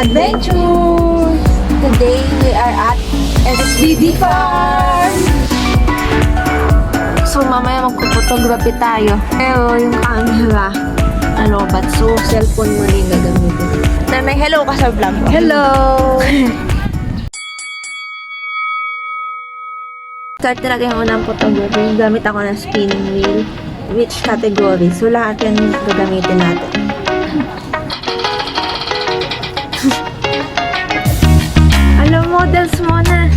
adventure! Today we are at SBD Farm! So mamaya magpupotography tayo. Pero yung camera, but so cellphone mo rin gagamitin. Nanay, hello ka sa vlog ko. Hello! Start na natin ang unang photography. Gamit ako ng spinning wheel. Which category? So lahat yan gagamitin natin. Alam, models muna.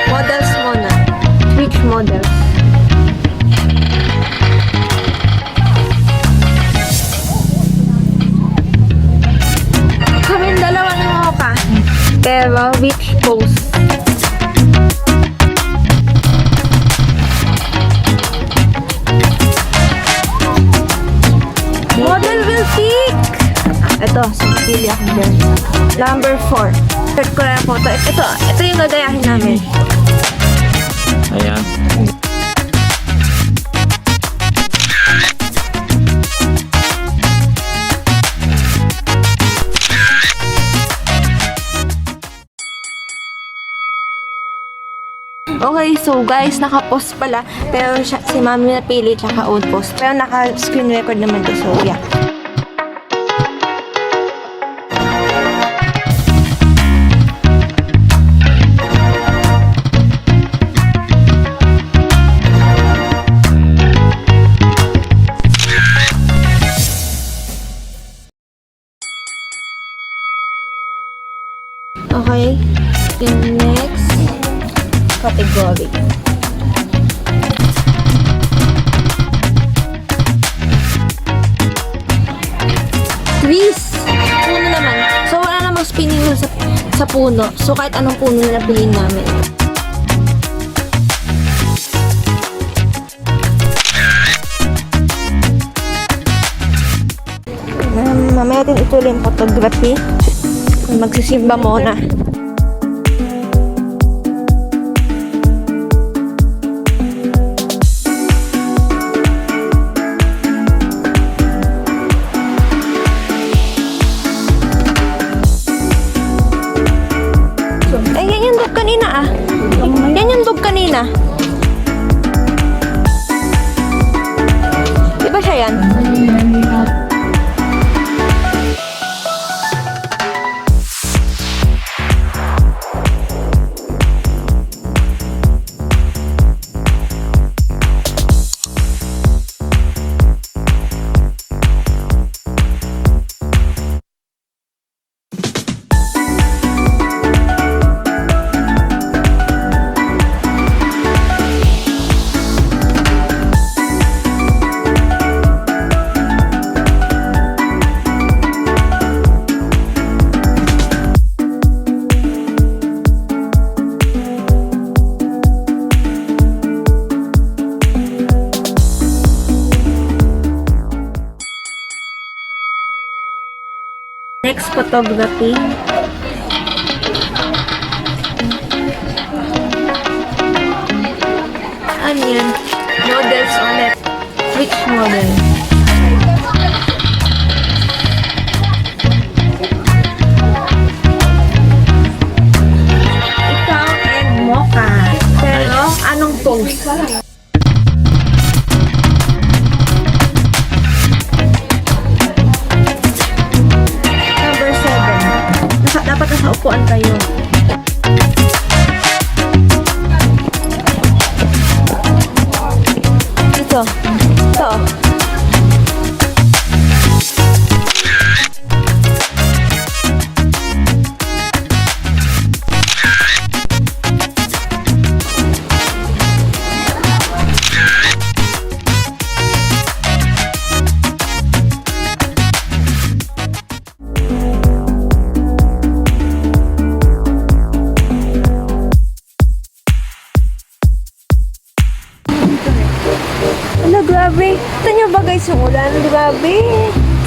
Models muna. Which models? Kaming dalawa ni Mocha. Pero which pose? Model will pick! Ito, pili ako dyan. Number 4. Third ko na photo. Ito yung gagayahin namin. Ayan. Okay, so guys, naka-post pala. Pero si mami napili tsaka old post. Pero naka-screen record naman to. So, yeah. Okay, yung next category. Trees! Puno naman. So, wala namang spinning wheel sa puno. So, kahit anong puno na napiliin namin. Mamaya natin ituloy yung photography. Magsisimba muna. Yan yung dog kanina ah. Yan yung dog kanina. Diba siya yan? Next photography. Ano yan? Models ulit. Which model? Ikaw and Mocha. Pero, anong pose? Dapat nasa upuan kayo. Ito. Ito. Grabe. Ito nyo ba guys yung ulan? Grabe.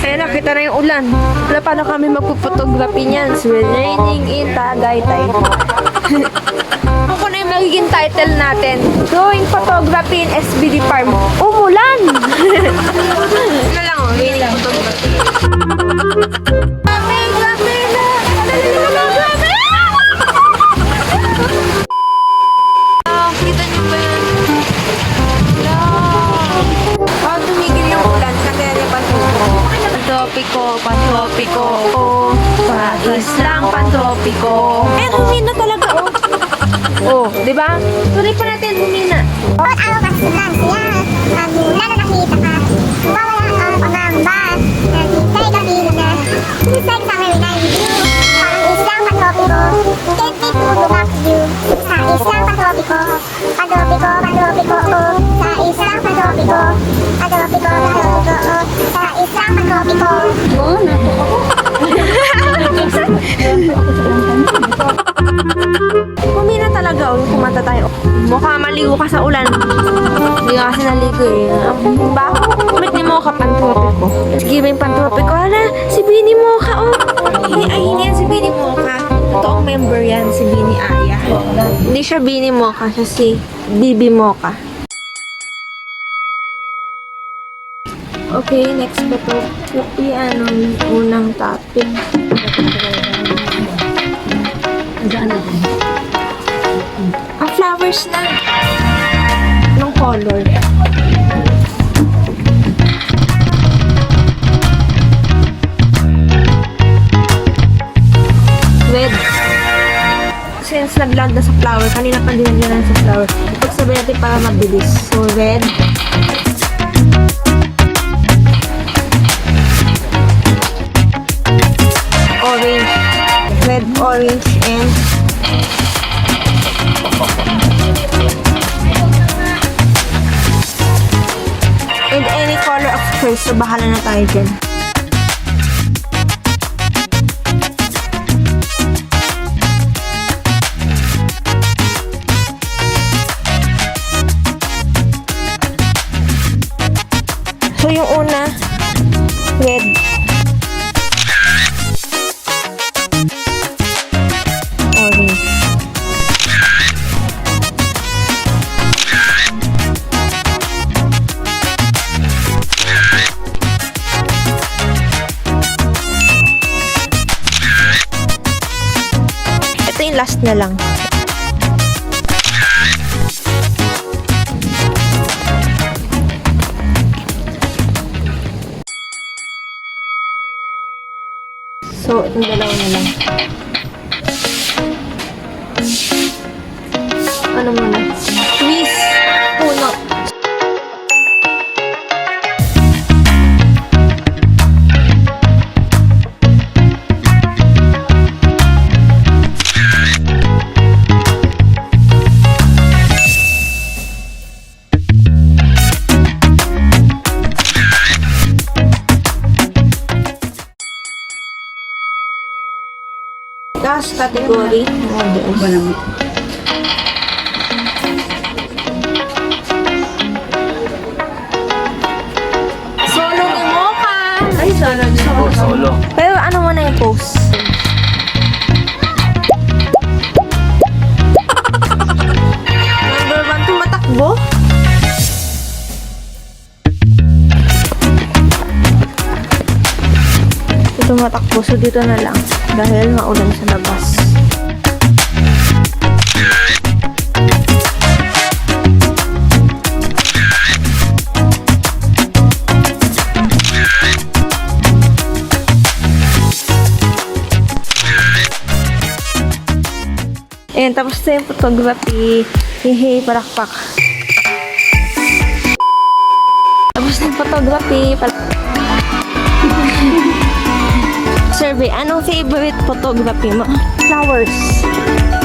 Kaya nakita na yung ulan. Wala paano kami magpupotography niyan. So, raining in Tagaytay. Ako na yung magiging title natin. Drawing photography in SBD Farm. Umulan! Ano lang raining photography. Grabe, grabe. ko. Humina talaga, oh. Oh, di ba? Tuloy pa natin humina. Buat araw kasi lang siya. Mula na nakita ka. Mawala ang pangamba. Naghintay kami na. Isang summer night with you. Parang isang patropiko. Can't wait to go back to you. Sa isang patropiko. Patropiko, patropiko, oh. Sa isang patropiko. Patropiko, patropiko, oh. Sa isang patropiko. Oo, Humina talaga, oh. Kumanta tayo. Mukha maligo ka sa ulan. Hindi ka kasi naligo eh. Ang baho. Ulit ni Mocha, pantropiko. Sige ba yung pantropiko? Hala, si Bini Mocha, oh. Ay, hindi yan si Bini Mocha. Totoong member yan, si Bini Aya. Hindi siya Bini Mocha, siya si Bibi Mocha. Okay, next pa to. Yung unang topic. Ang flowers na. Ng color. Red. Since nag-land na sa flower, kanina pa din na sa flower. Ipagsabi natin para mabilis. So, red. Orange. Red, orange, and any color of choice. So, bahala na tayo dyan. So, yung una, red. Orange. Ito yung last na lang. So, yung dalawa na lang. Ano muna? Twist. Puno. Last category. Solo ni Mocha. Ay, Solo. Pero ano mo na yung pose? Number 1, tumatakbo. Ito tumatakbo. So, dito na lang. Dahil maulan sa labas. Ayan, tapos na yung photography. Hehe, palakpak. Tapos na yung photography. Survey, anong favorite photography mo? Flowers.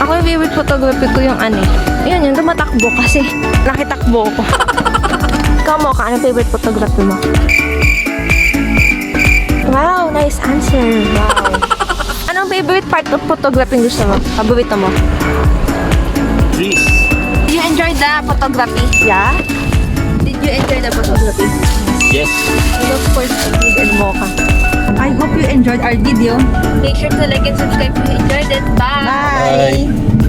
Ako yung favorite photography ko yung ano eh. Yun, yung tumatakbo kasi nakitakbo ko. Ikaw mo ka, anong favorite photography mo? Wow, nice answer. Wow. Anong favorite part of photography gusto mo? Paborito mo? Trees. Did you enjoy the photography? Yeah? Did you enjoy the photography? Yes. And of course, Big and Mocha. I hope you enjoyed our video. Make sure to like and subscribe if you enjoyed it. Bye! Bye.